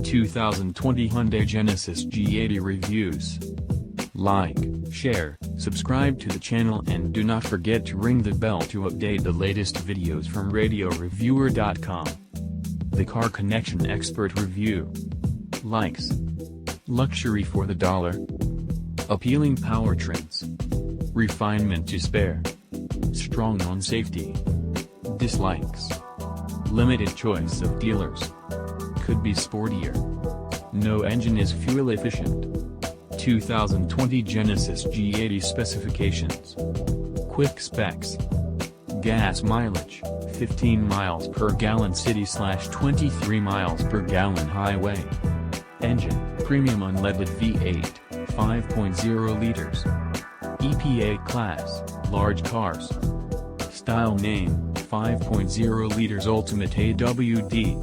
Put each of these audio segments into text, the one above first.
2020 Hyundai Genesis G80 reviews. Like, share, subscribe to the channel and do not forget to ring the bell to update the latest videos from RadioReviewer.com. The Car Connection Expert Review. Likes. Luxury for the dollar. Appealing powertrains. Refinement to spare. Strong on safety. Dislikes. Limited choice of dealers. Could be sportier. No engine is fuel efficient. 2020 Genesis G80 Specifications. Quick specs. Gas mileage, 15 miles per gallon city/23 miles per gallon highway. Engine, premium unleaded V8, 5.0 liters. EPA class, large cars. Style name, 5.0 liters Ultimate AWD.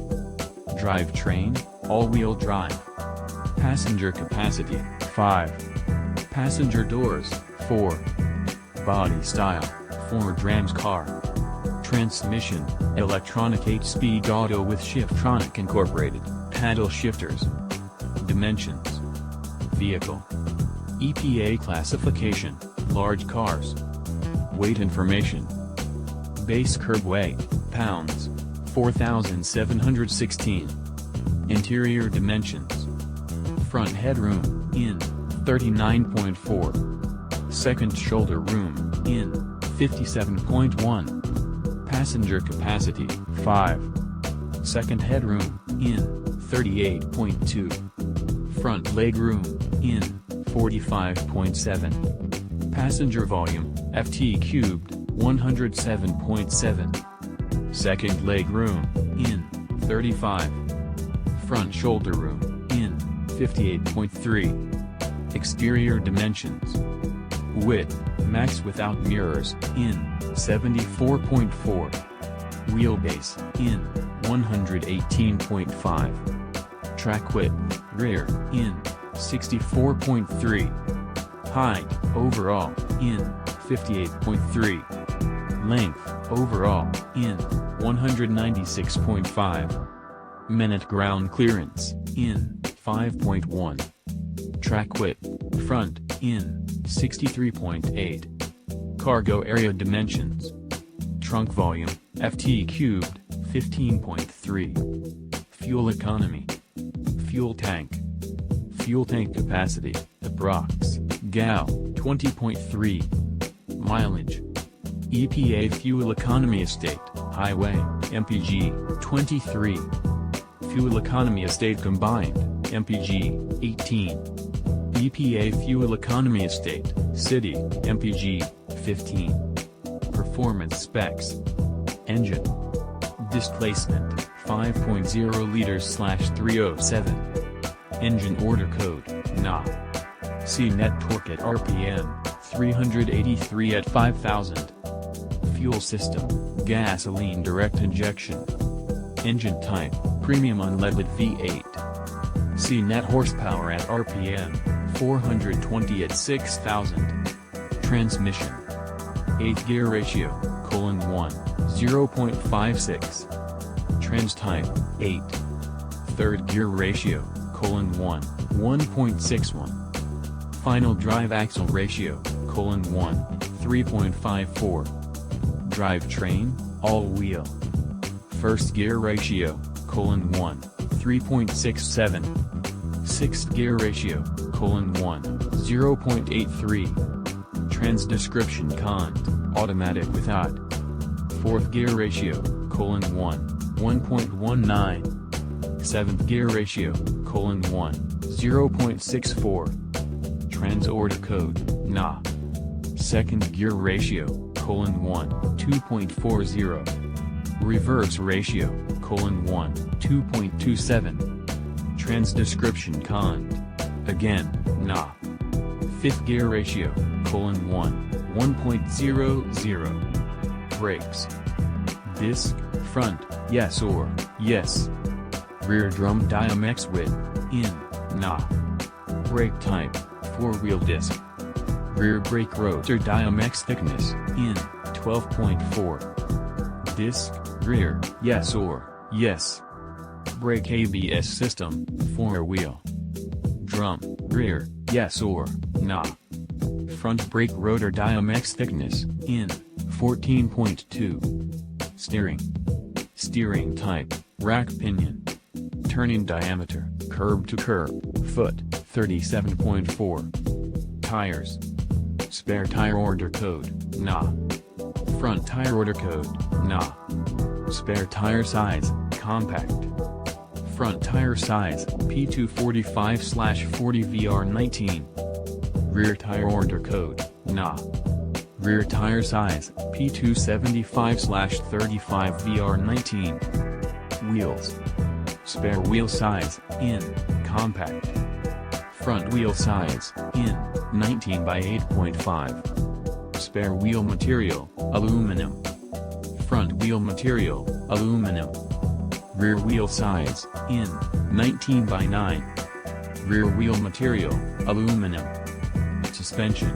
Drivetrain, all-wheel drive. Passenger capacity, 5. Passenger doors, 4. Body style, Ford Ram's car. Transmission, electronic 8-speed auto with Shiftronic incorporated, paddle shifters. Dimensions. Vehicle. EPA classification, large cars. Weight information. Base curb weight, pounds, 4,716. Interior dimensions. Front headroom, in, 39.4. Second shoulder room, in, 57.1. Passenger capacity, 5. Second headroom, in, 38.2. Front leg room, in, 45.7. Passenger volume, ft cubed, 107.7. Second leg room, in, 35. Front shoulder room, in, 58.3. Exterior dimensions. Width, max without mirrors, in, 74.4. Wheelbase, in, 118.5. Track width, rear, in, 64.3. Height, overall, in, 58.3. Length, overall, in, 196.5. Minute ground clearance, in, 5.1. Track width, front, in, 63.8. Cargo area dimensions. Trunk volume, ft cubed, 15.3. Fuel economy. Fuel tank. Fuel tank capacity, approx. Gal, 20.3. Mileage. EPA fuel economy estate, highway, MPG, 23. Fuel economy estate combined, MPG, 18. EPA fuel economy estate, city, MPG, 15. Performance specs. Engine. Displacement, 5.0 liters/307. Engine order code, NA. See net torque at RPM, 383 at 5,000. Fuel system, gasoline direct injection. Engine type, premium unleaded V8. See net horsepower at RPM, 420 at 6,000. Transmission. 8th gear ratio, 1, 0.56. Trans type, 8. 3rd gear ratio, 1, 1.61. Final drive axle ratio, 1, 3.54. Drivetrain, all-wheel. 1st gear ratio, 1, 3.67. 6th gear ratio, 1, 0.83. Trans description cont, automatic without. 4th gear ratio, 1.19. 7th gear ratio, 0.64. Trans order code, NA. 2nd gear ratio, 2.40. Reverse ratio, 2.27. Trans description cont, again, NA. 5th gear ratio, 1.00. Brakes. Disc, front, yes or yes. Rear drum Diamex width, in, NA. Brake type, 4-wheel disc. Rear brake rotor Diamex thickness, in, 12.4. Disc, rear, yes or yes. brake ABS system, 4-wheel. Drum, rear, yes or nah. Front brake rotor diamex thickness, in, 14.2. Steering type, rack pinion. Turning diameter, curb to curb, foot, 37.4. Tires. Spare tire order code, nah. Front tire order code, nah. Spare tire size, compact. Front tire size, P245/40VR19. Rear tire order code, nah. Rear tire size, P275/35VR19. Wheels. Spare wheel size, in, compact. Front wheel size, in, 19 by 8.5. Spare wheel material, aluminum. Front wheel material, aluminum. Rear wheel size, in, 19 by 9. Rear wheel material, aluminum. Suspension.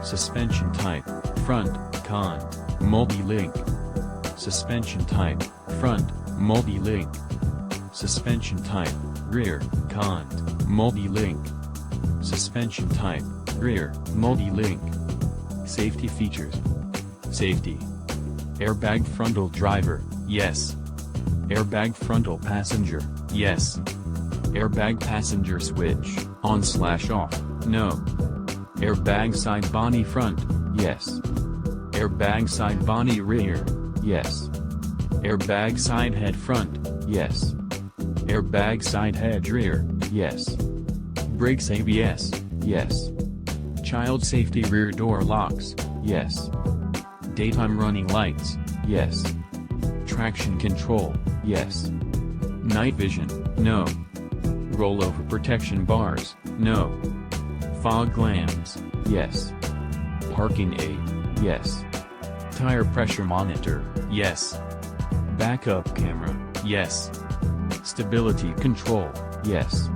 Suspension type, front, con, multi-link. Suspension type, front, multi-link. Suspension type, rear, con, multi-link. Suspension type, rear, multi-link. Safety features. Safety. Airbag frontal driver, yes. Airbag frontal passenger, yes. Airbag passenger switch, on/off, no. Airbag side body front, yes. Airbag side body rear, yes. Airbag side head front, yes. Airbag side head rear, yes. Brakes ABS, yes. Child safety rear door locks, yes. Daytime running lights, yes. Traction control, yes. Night vision, no. Rollover protection bars, no. Fog lamps, yes. Parking aid, yes. Tire pressure monitor, yes. Backup camera, yes. Stability control, yes.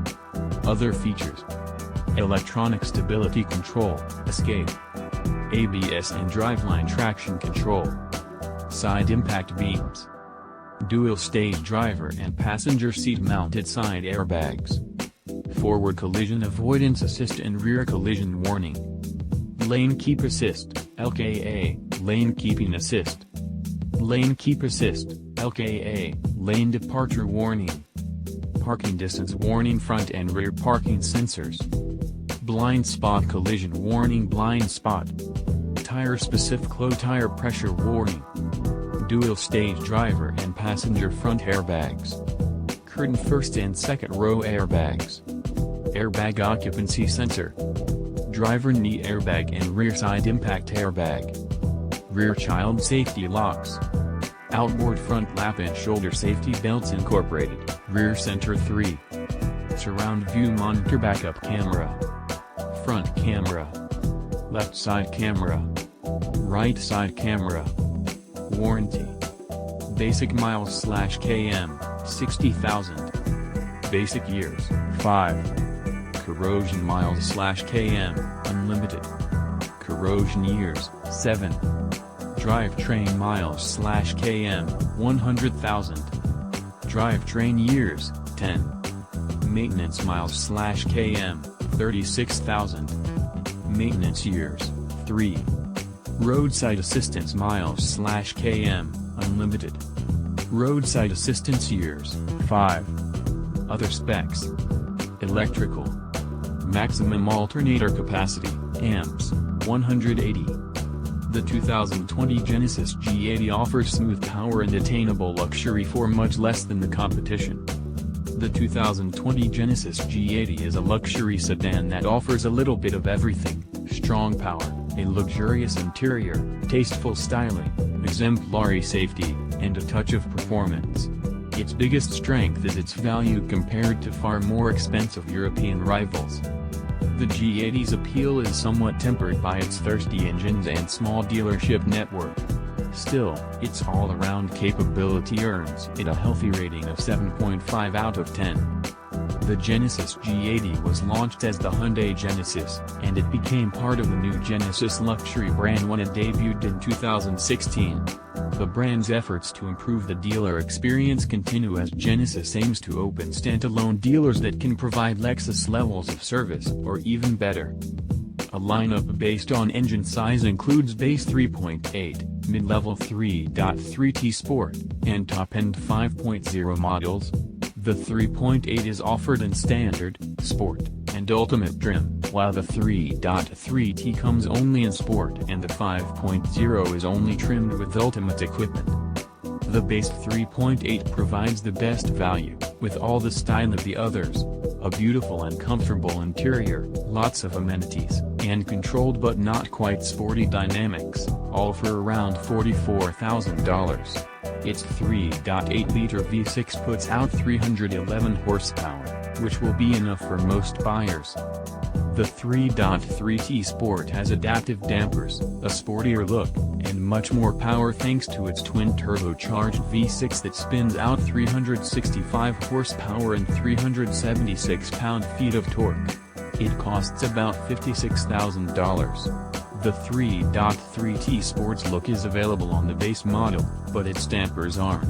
Other features. Electronic stability control, escape. ABS and driveline traction control. Side impact beams. Dual stage driver and passenger seat mounted side airbags. Forward collision avoidance assist and rear collision warning. Lane keep assist, aka lane keeping assist. Lane keep assist, aka lane departure warning. Parking distance warning, front and rear parking sensors. Blind spot collision warning, blind spot. Tire specific low tire pressure warning. Dual stage driver and passenger front airbags. Curtain first and second row airbags. Airbag occupancy sensor. Driver knee airbag and rear side impact airbag. Rear child safety locks. Outboard front lap and shoulder safety belts incorporated. Rear center 3. Surround view monitor, backup camera. Front camera. Left side camera. Right side camera. Warranty. Basic miles/km, 60,000. Basic years, 5. Corrosion miles/km, unlimited. Corrosion years, 7. Drivetrain miles/km, 100,000. Drivetrain years, 10. Maintenance miles/km, 36,000. Maintenance years, 3. Roadside assistance miles/km, unlimited. Roadside assistance years, 5. Other specs. Electrical. Maximum alternator capacity, amps, 180. The 2020 Genesis G80 offers smooth power and attainable luxury for much less than the competition. The 2020 Genesis G80 is a luxury sedan that offers a little bit of everything: strong power, a luxurious interior, tasteful styling, exemplary safety, and a touch of performance. Its biggest strength is its value compared to far more expensive European rivals. The G80's appeal is somewhat tempered by its thirsty engines and small dealership network. Still, its all-around capability earns it a healthy rating of 7.5 out of 10. The Genesis G80 was launched as the Hyundai Genesis, and it became part of the new Genesis luxury brand when it debuted in 2016. The brand's efforts to improve the dealer experience continue as Genesis aims to open standalone dealers that can provide Lexus levels of service or even better. A lineup based on engine size includes base 3.8, mid-level 3.3T Sport, and top-end 5.0 models. The 3.8 is offered in Standard, Sport, and Ultimate trim, while the 3.3T comes only in Sport and the 5.0 is only trimmed with Ultimate equipment. The base 3.8 provides the best value, with all the style of the others. A beautiful and comfortable interior, lots of amenities, and controlled but not quite sporty dynamics, all for around $44,000. Its 3.8-liter V6 puts out 311 horsepower, which will be enough for most buyers. The 3.3T Sport has adaptive dampers, a sportier look, and much more power thanks to its twin-turbocharged V6 that spins out 365 horsepower and 376 pound-feet of torque. It costs about $56,000. The 3.3T Sport's look is available on the base model, but its dampers aren't.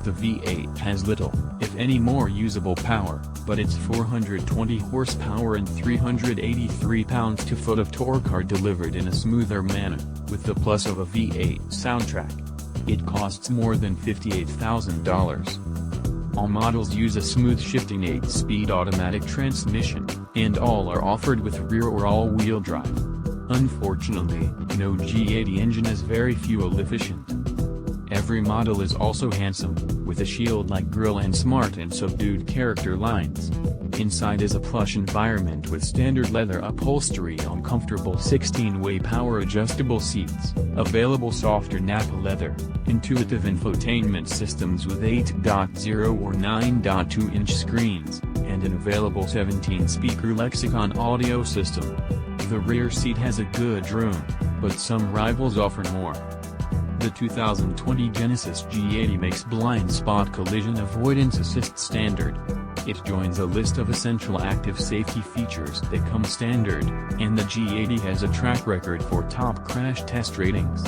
The V8 has little, if any more usable power, but its 420 horsepower and 383 pounds-to-foot of torque are delivered in a smoother manner, with the plus of a V8 soundtrack. It costs more than $58,000. All models use a smooth shifting 8-speed automatic transmission, and all are offered with rear or all-wheel drive. Unfortunately, no G80 engine is very fuel efficient. Every model is also handsome, with a shield-like grille and smart and subdued character lines. Inside is a plush environment with standard leather upholstery on comfortable 16-way power-adjustable seats, available softer Nappa leather, intuitive infotainment systems with 8.0 or 9.2-inch screens, and an available 17-speaker Lexicon audio system. The rear seat has a good room, but some rivals offer more. The 2020 Genesis G80 makes blind spot collision avoidance assist standard. It joins a list of essential active safety features that come standard, and the G80 has a track record for top crash test ratings.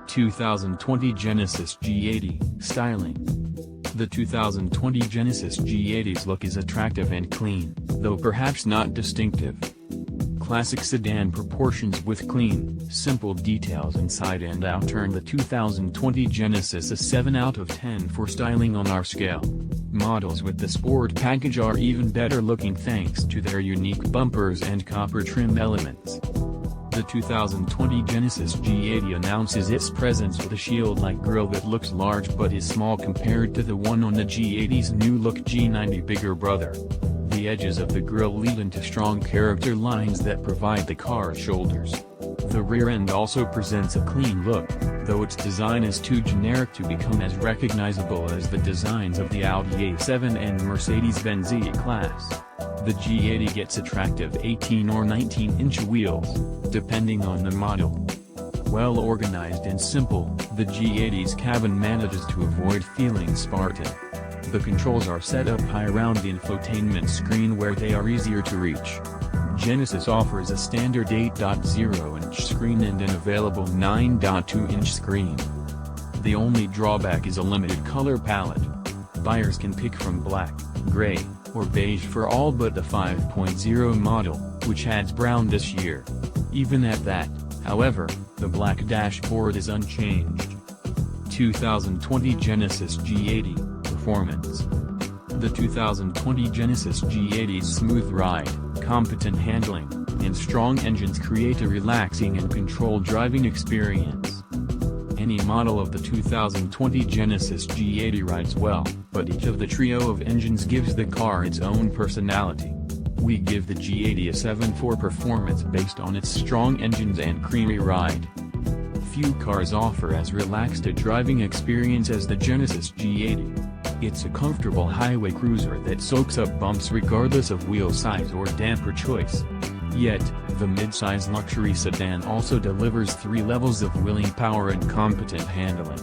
2020 Genesis G80 Styling. The 2020 Genesis G80's look is attractive and clean, though perhaps not distinctive. Classic sedan proportions with clean, simple details inside and out turn the 2020 Genesis a 7 out of 10 for styling on our scale. Models with the Sport package are even better looking thanks to their unique bumpers and copper trim elements. The 2020 Genesis G80 announces its presence with a shield-like grille that looks large but is small compared to the one on the G80's new-look G90 bigger brother. The edges of the grille lead into strong character lines that provide the car's shoulders. The rear end also presents a clean look, though its design is too generic to become as recognizable as the designs of the Audi A7 and Mercedes-Benz E-Class. The G80 gets attractive 18 or 19-inch wheels, depending on the model. Well organized and simple, the G80's cabin manages to avoid feeling Spartan. The controls are set up high around the infotainment screen where they are easier to reach. Genesis offers a standard 8.0-inch screen and an available 9.2-inch screen. The only drawback is a limited color palette. Buyers can pick from black, gray, or beige for all but the 5.0 model, which adds brown this year. Even at that, however, the black dashboard is unchanged. 2020 Genesis G80 Performance. The 2020 Genesis G80's smooth ride, competent handling, and strong engines create a relaxing and controlled driving experience. Any model of the 2020 Genesis G80 rides well, but each of the trio of engines gives the car its own personality. We give the G80 a 7 for performance based on its strong engines and creamy ride. Few cars offer as relaxed a driving experience as the Genesis G80. It's a comfortable highway cruiser that soaks up bumps regardless of wheel size or damper choice. Yet, the mid-size luxury sedan also delivers 3 levels of willing power and competent handling.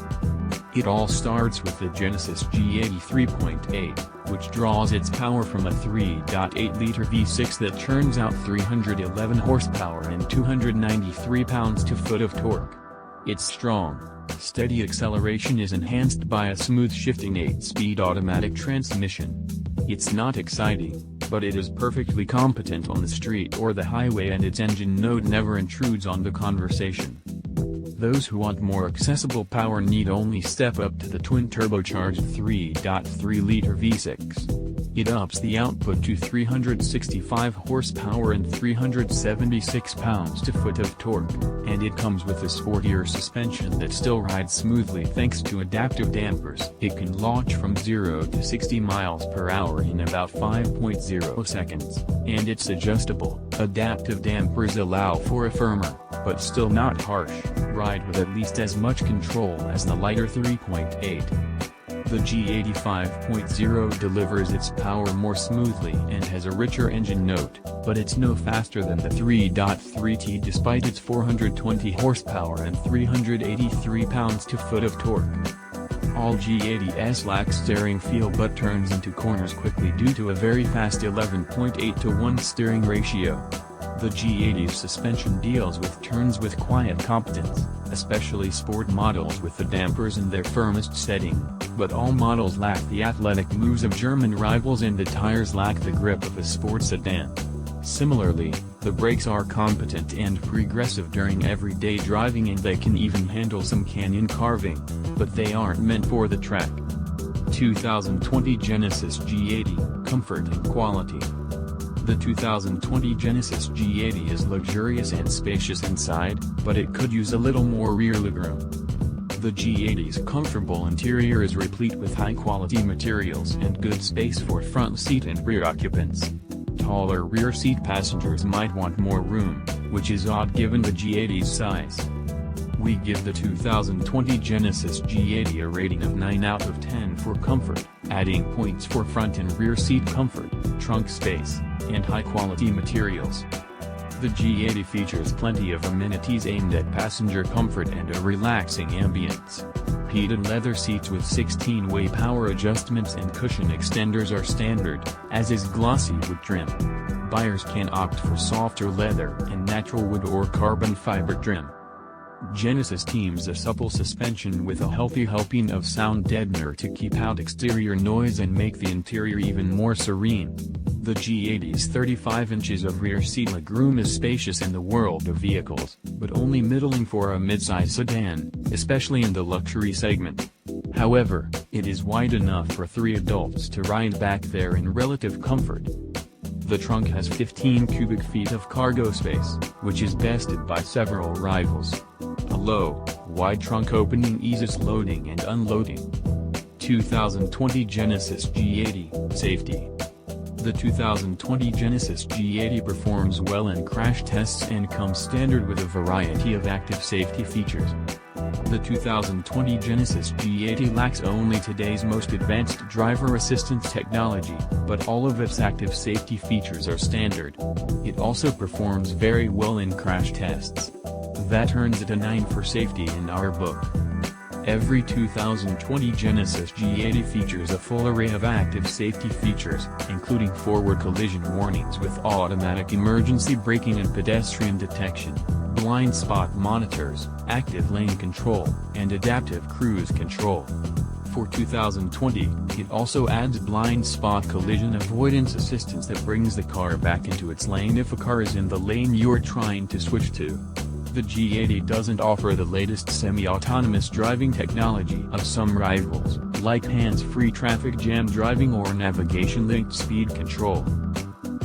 It all starts with the Genesis G80 3.8. which draws its power from a 3.8-liter V6 that churns out 311 horsepower and 293 pounds-to-foot of torque. Its strong, steady acceleration is enhanced by a smooth shifting 8-speed automatic transmission. It's not exciting, but it is perfectly competent on the street or the highway, and its engine note never intrudes on the conversation. Those who want more accessible power need only step up to the twin-turbocharged 3.3-liter V6. It ups the output to 365 horsepower and 376 pounds-to-foot of torque, and it comes with a sportier suspension that still rides smoothly thanks to adaptive dampers. It can launch from 0 to 60 miles per hour in about 5.0 seconds, and it's adjustable. Adaptive dampers allow for a firmer, but still not harsh, ride with at least as much control as the lighter 3.8. The G80 5.0 delivers its power more smoothly and has a richer engine note, but it's no faster than the 3.3T despite its 420 horsepower and 383 pounds-to-foot of torque. All G80s lack steering feel but turns into corners quickly due to a very fast 11.8:1 steering ratio. The G80's suspension deals with turns with quiet competence, especially sport models with the dampers in their firmest setting, but all models lack the athletic moves of German rivals and the tires lack the grip of a sports sedan. Similarly, the brakes are competent and progressive during everyday driving, and they can even handle some canyon carving, but they aren't meant for the track. 2020 Genesis G80, Comfort and Quality. The 2020 Genesis G80 is luxurious and spacious inside, but it could use a little more rear legroom. The G80's comfortable interior is replete with high-quality materials and good space for front seat and rear occupants. Taller rear seat passengers might want more room, which is odd given the G80's size. We give the 2020 Genesis G80 a rating of 9 out of 10 for comfort, adding points for front and rear seat comfort, trunk space, and high-quality materials. The G80 features plenty of amenities aimed at passenger comfort and a relaxing ambience. Heated leather seats with 16-way power adjustments and cushion extenders are standard, as is glossy wood trim. Buyers can opt for softer leather and natural wood or carbon fiber trim. Genesis teams a supple suspension with a healthy helping of sound deadener to keep out exterior noise and make the interior even more serene. The G80's 35 inches of rear seat legroom is spacious in the world of vehicles, but only middling for a midsize sedan, especially in the luxury segment. However, it is wide enough for 3 adults to ride back there in relative comfort. The trunk has 15 cubic feet of cargo space, which is bested by several rivals. A low, wide trunk opening eases loading and unloading. 2020 Genesis G80, Safety. The 2020 Genesis G80 performs well in crash tests and comes standard with a variety of active safety features. The 2020 Genesis G80 lacks only today's most advanced driver assistance technology, but all of its active safety features are standard. It also performs very well in crash tests. That earns it a 9 for safety in our book. Every 2020 Genesis G80 features a full array of active safety features, including forward collision warnings with automatic emergency braking and pedestrian detection, blind spot monitors, active lane control, and adaptive cruise control. For 2020, it also adds blind spot collision avoidance assistance that brings the car back into its lane if a car is in the lane you're trying to switch to. The G80 doesn't offer the latest semi-autonomous driving technology of some rivals, like hands-free traffic jam driving or navigation-linked speed control.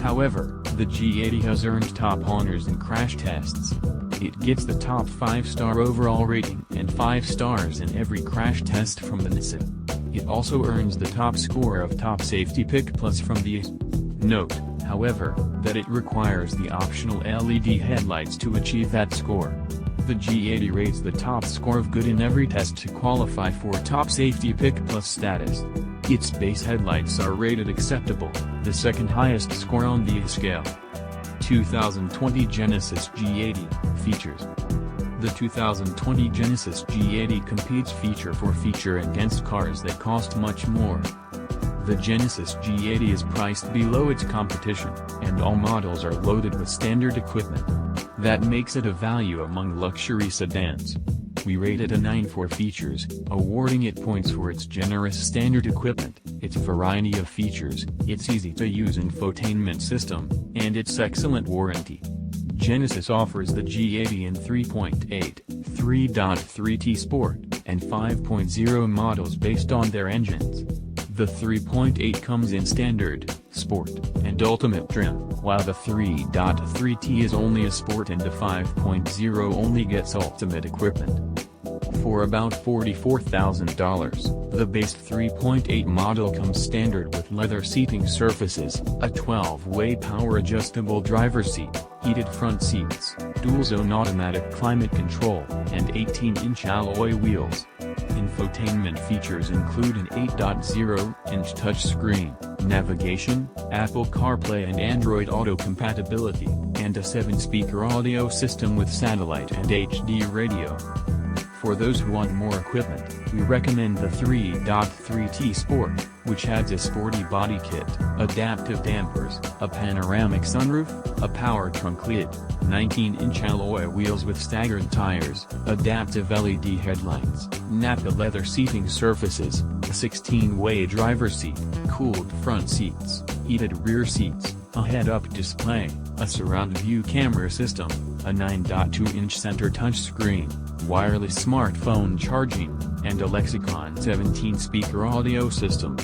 However, the G80 has earned top honors in crash tests. It gets the top 5-star overall rating and 5 stars in every crash test from the NHTSA. It also earns the top score of Top Safety Pick Plus from the IS. Note, however, that it requires the optional LED headlights to achieve that score. The G80 rates the top score of good in every test to qualify for Top Safety Pick Plus status. Its base headlights are rated acceptable, the second highest score on the scale. 2020 Genesis G80, Features. The 2020 Genesis G80 competes feature for feature against cars that cost much more. The Genesis G80 is priced below its competition, and all models are loaded with standard equipment. That makes it a value among luxury sedans. We rate it a 9 for features, awarding it points for its generous standard equipment, its variety of features, its easy-to-use infotainment system, and its excellent warranty. Genesis offers the G80 in 3.8, 3.3T Sport, and 5.0 models based on their engines. The 3.8 comes in Standard, Sport, and Ultimate trim, while the 3.3T is only a Sport and the 5.0 only gets Ultimate equipment. For about $44,000, the base 3.8 model comes standard with leather seating surfaces, a 12-way power-adjustable driver's seat, heated front seats, dual-zone automatic climate control, and 18-inch alloy wheels. Infotainment features include an 8.0-inch touchscreen, navigation, Apple CarPlay and Android Auto compatibility, and a 7-speaker audio system with satellite and HD radio. For those who want more equipment, we recommend the 3.3T Sport, which adds a sporty body kit, adaptive dampers, a panoramic sunroof, a power trunk lid, 19-inch alloy wheels with staggered tires, adaptive LED headlights, Napa leather seating surfaces, a 16-way driver's seat, cooled front seats, heated rear seats, a head-up display, a surround view camera system, a 9.2-inch center touchscreen, wireless smartphone charging, and a Lexicon 17-speaker audio system.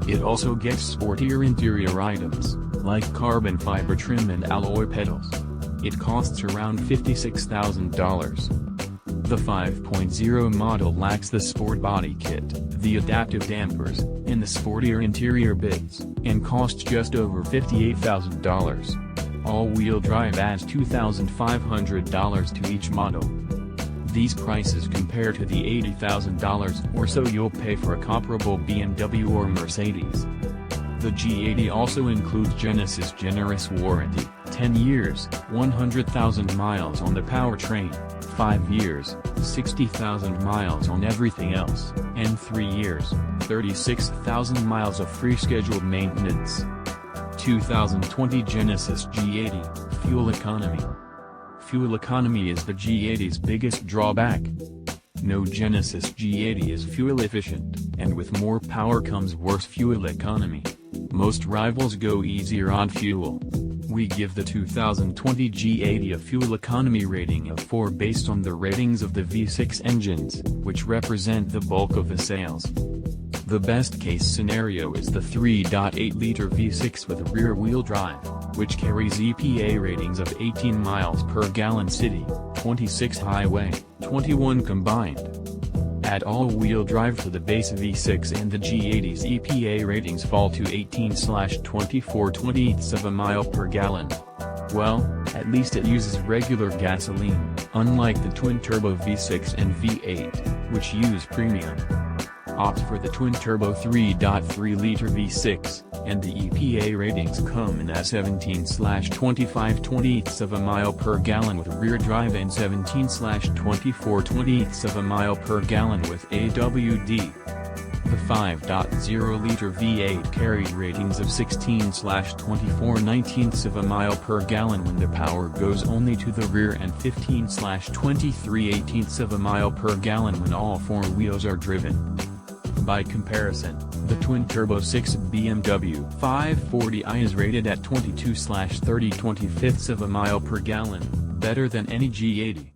It also gets sportier interior items, like carbon fiber trim and alloy pedals. It costs around $56,000. The 5.0 model lacks the sport body kit, the adaptive dampers, and the sportier interior bits, and costs just over $58,000. All-wheel drive adds $2,500 to each model. These prices compare to the $80,000 or so you'll pay for a comparable BMW or Mercedes. The G80 also includes Genesis generous warranty, 10 years, 100,000 miles on the powertrain, 5 years, 60,000 miles on everything else, and 3 years, 36,000 miles of free scheduled maintenance. 2020 Genesis G80, Fuel Economy. Fuel economy is the G80's biggest drawback. No Genesis G80 is fuel efficient, and with more power comes worse fuel economy. Most rivals go easier on fuel. We give the 2020 G80 a fuel economy rating of 4 based on the ratings of the V6 engines, which represent the bulk of the sales. The best-case scenario is the 3.8-liter V6 with rear-wheel drive, which carries EPA ratings of 18 miles per gallon city, 26 highway, 21 combined. Add all-wheel drive to the base V6 and the G80's EPA ratings fall to 18/24/28ths of a mile per gallon. Well, at least it uses regular gasoline, unlike the twin-turbo V6 and V8, which use premium. Opt for the twin-turbo 3.3-liter V6, and the EPA ratings come in at 17/25/28ths of a mile per gallon with rear drive and 17/24/28ths of a mile per gallon with AWD. The 5.0-liter V8 carried ratings of 16/24/19ths of a mile per gallon when the power goes only to the rear and 15/23/18ths of a mile per gallon when all 4 wheels are driven. By comparison, the twin-turbo 6 BMW 540i is rated at 22/30/25ths of a mile per gallon, better than any G80.